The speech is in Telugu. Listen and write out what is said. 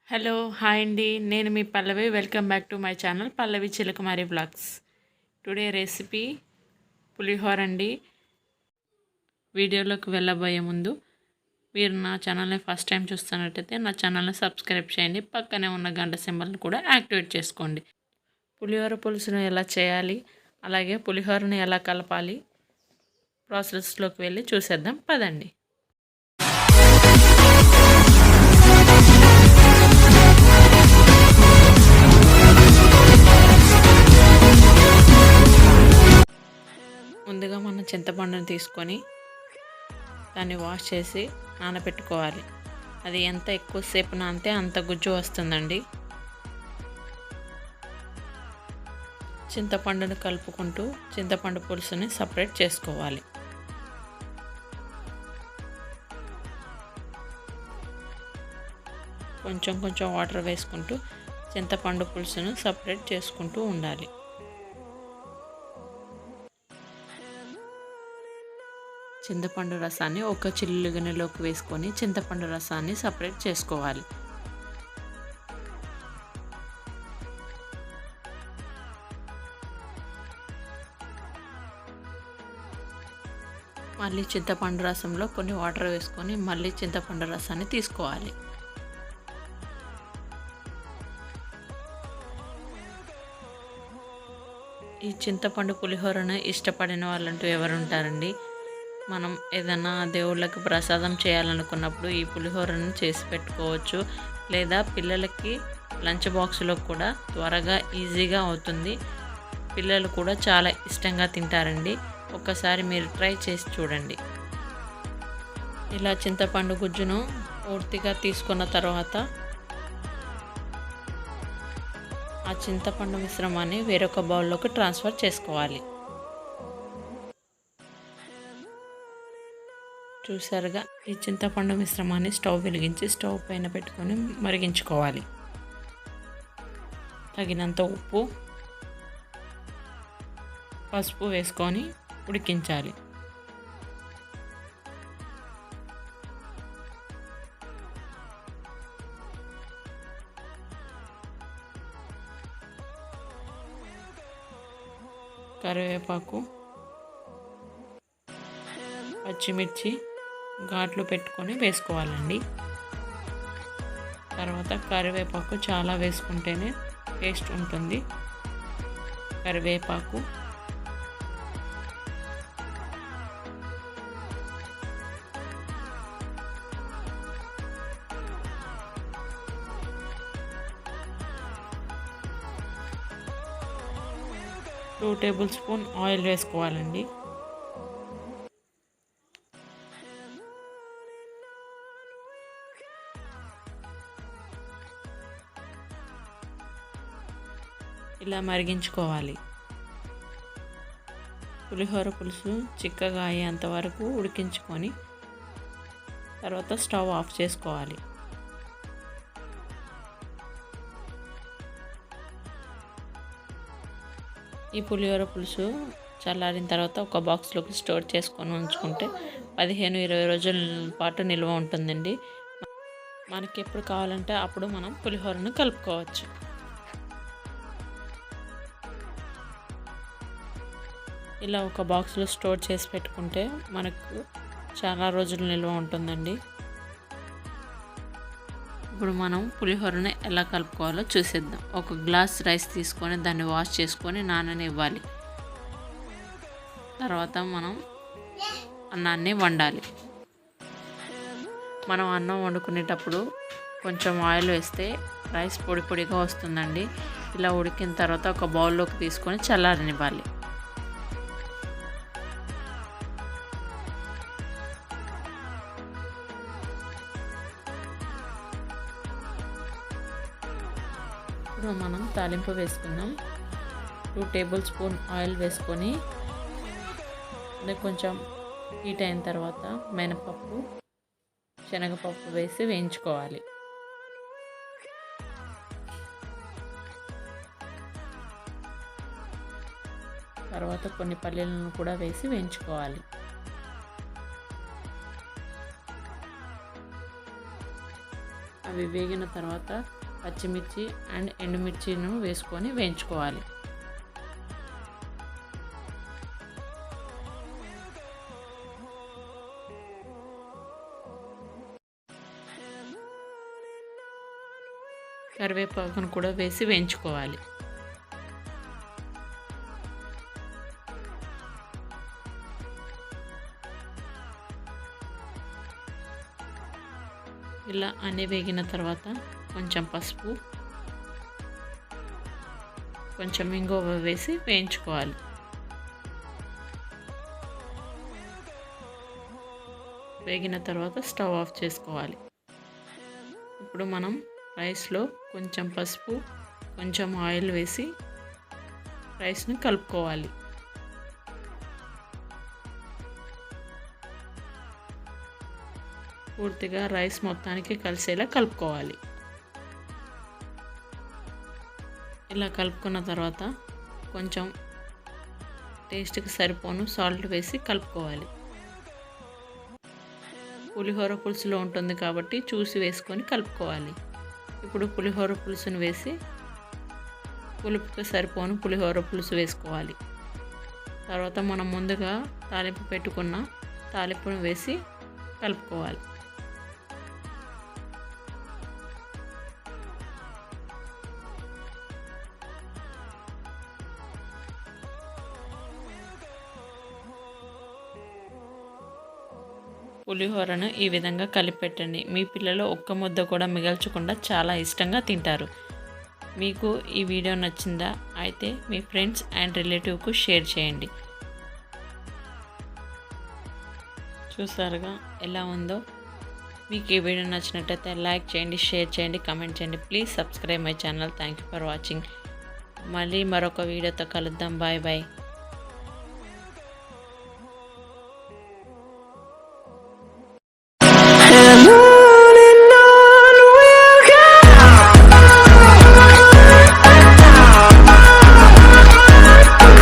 హలో హాయ్ అండి, నేను మీ Pallavi. Welcome back to my channel Pallavi Chilakamarri blogs. Today recipe pulihora అండి. వీడియోలోకి వెళ్ళబోయే ముందు మీరు నా ఛానల్ని ఫస్ట్ టైం చూస్తున్నట్టయితే నా ఛానల్ని సబ్స్క్రైబ్ చేయండి. పక్కనే ఉన్న గంట సింబల్ని కూడా యాక్టివేట్ చేసుకోండి. పులిహోర పులుసును ఎలా చేయాలి, అలాగే పులిహోరను ఎలా కలపాలి ప్రాసెస్లోకి వెళ్ళి చూసేద్దాం పదండి. ముందుగా మనం చింతపండుని తీసుకొని దాన్ని వాష్ చేసి నానబెట్టుకోవాలి. అది ఎంత ఎక్కువసేపు నానితే అంత గుజ్జు వస్తుందండి. చింతపండుని కలుపుకుంటూ చింతపండు పులుసుని సపరేట్ చేసుకోవాలి. కొంచెం కొంచెం వాటర్ వేసుకుంటూ చింతపండు పులుసును సపరేట్ చేసుకుంటూ ఉండాలి. చింతపండు రసాన్ని ఒక చిల్లు గిన్నెలోకి వేసుకొని చింతపండు రసాన్ని సపరేట్ చేసుకోవాలి. మళ్ళీ చింతపండు రసంలో కొన్ని వాటర్ వేసుకొని మళ్ళీ చింతపండు రసాన్ని తీసుకోవాలి. ఈ చింతపండు పులిహోరను ఇష్టపడిన వాళ్ళంటూ ఎవరు ఉంటారండి? మనం ఏదైనా దేవుళ్ళకి ప్రసాదం చేయాలనుకున్నప్పుడు ఈ పులిహోరను చేసి పెట్టుకోవచ్చు. లేదా పిల్లలకి లంచ్ బాక్స్లో కూడా త్వరగా ఈజీగా అవుతుంది. పిల్లలు కూడా చాలా ఇష్టంగా తింటారండి. ఒక్కసారి మీరు ట్రై చేసి చూడండి. ఇలా చింతపండు గుజ్జును పూర్తిగా తీసుకున్న తర్వాత ఆ చింతపండు మిశ్రమాన్ని వేరొక బౌల్లోకి ట్రాన్స్ఫర్ చేసుకోవాలి. చూసారుగా, ఈ చింతపండు మిశ్రమాన్ని స్టవ్ వెలిగించి స్టవ్ పైన పెట్టుకొని మరిగించుకోవాలి. తగినంత ఉప్పు, పసుపు వేసుకొని ఉడికించాలి. కరివేపాకు, పచ్చిమిర్చి ఘాట్లు పెట్టుకొని వేసుకోవాలండి. తర్వాత కరివేపాకు చాలా వేసుకుంటేనే టేస్ట్ ఉంటుంది. కరివేపాకు, టూ టేబుల్ స్పూన్ ఆయిల్ వేసుకోవాలండి. ఇలా మరిగించుకోవాలి. పులిహోర పులుసు చిక్కగా అయ్యేంత వరకు ఉడికించుకొని తర్వాత స్టవ్ ఆఫ్ చేసుకోవాలి. ఈ పులిహోర పులుసు చల్లారిన తర్వాత ఒక బాక్స్లోకి స్టోర్ చేసుకొని ఉంచుకుంటే 15-20 రోజుల పాటు నిల్వ ఉంటుందండి. మనకి ఎప్పుడు కావాలంటే అప్పుడు మనం పులిహోరను కలుపుకోవచ్చు. ఇలా ఒక బాక్స్లో స్టోర్ చేసి పెట్టుకుంటే మనకు చాలా రోజులు నిల్వ ఉంటుందండి. ఇప్పుడు మనం పులిహోరని ఎలా కలుపుకోవాలో చూసేద్దాం. ఒక గ్లాస్ రైస్ తీసుకొని దాన్ని వాష్ చేసుకొని నాననివ్వాలి. తర్వాత మనం అన్నాన్ని వండాలి. మనం అన్నం వండుకునేటప్పుడు కొంచెం ఆయిల్ వేస్తే రైస్ పొడి పొడిగా వస్తుందండి. ఇలా ఉడికిన తర్వాత ఒక బౌల్లోకి తీసుకొని చల్లారనివ్వాలి. ఇప్పుడు మనం తాలింపు వేసుకుందాం. 2 టేబుల్ స్పూన్ ఆయిల్ వేసుకొని కొంచెం హీట్ అయిన తర్వాత మినపప్పు, శనగపప్పు వేసి వేయించుకోవాలి. తర్వాత కొన్ని పల్లీలను కూడా వేసి వేయించుకోవాలి. అవి వేగిన తర్వాత పచ్చిమిర్చి అండ్ ఎండుమిర్చిను వేసుకొని వేయించుకోవాలి. కరివేపాకును కూడా వేసి వేయించుకోవాలి. ఇలా అన్నీ వేగిన తర్వాత కొంచెం పసుపు, కొంచెం ఇంగువ వేసి వేయించుకోవాలి. వేగిన తర్వాత స్టవ్ ఆఫ్ చేసుకోవాలి. ఇప్పుడు మనం రైస్లో కొంచెం పసుపు, కొంచెం ఆయిల్ వేసి రైస్ని కలుపుకోవాలి. పూర్తిగా రైస్ మొత్తానికి కలిసేలా కలుపుకోవాలి. ఇలా కలుపుకున్న తర్వాత కొంచెం టేస్ట్కి సరిపోను సాల్ట్ వేసి కలుపుకోవాలి. పులిహోర పులుసులో ఉంటుంది కాబట్టి చూసి వేసుకొని కలుపుకోవాలి. ఇప్పుడు పులిహోర పులుసును వేసి పులుపుకి సరిపోను పులిహోర పులుసు వేసుకోవాలి. తర్వాత మనం ముందుగా తాలింపు పెట్టుకున్న తాలింపును వేసి కలుపుకోవాలి. పులిహోరను ఈ విధంగా కలిపెట్టండి. మీ పిల్లలు ఒక్క ముద్ద కూడా మిగల్చకుండా చాలా ఇష్టంగా తింటారు. మీకు ఈ వీడియో నచ్చిందా? అయితే మీ ఫ్రెండ్స్ అండ్ రిలేటివ్కు షేర్ చేయండి. చూసారుగా ఎలా ఉందో. మీకు ఈ వీడియో నచ్చినట్టయితే లైక్ చేయండి, షేర్ చేయండి, కామెంట్ చేయండి. Please subscribe my channel. Thank you for watching. మళ్ళీ మరొక వీడియోతో కలుద్దాం. Bye bye.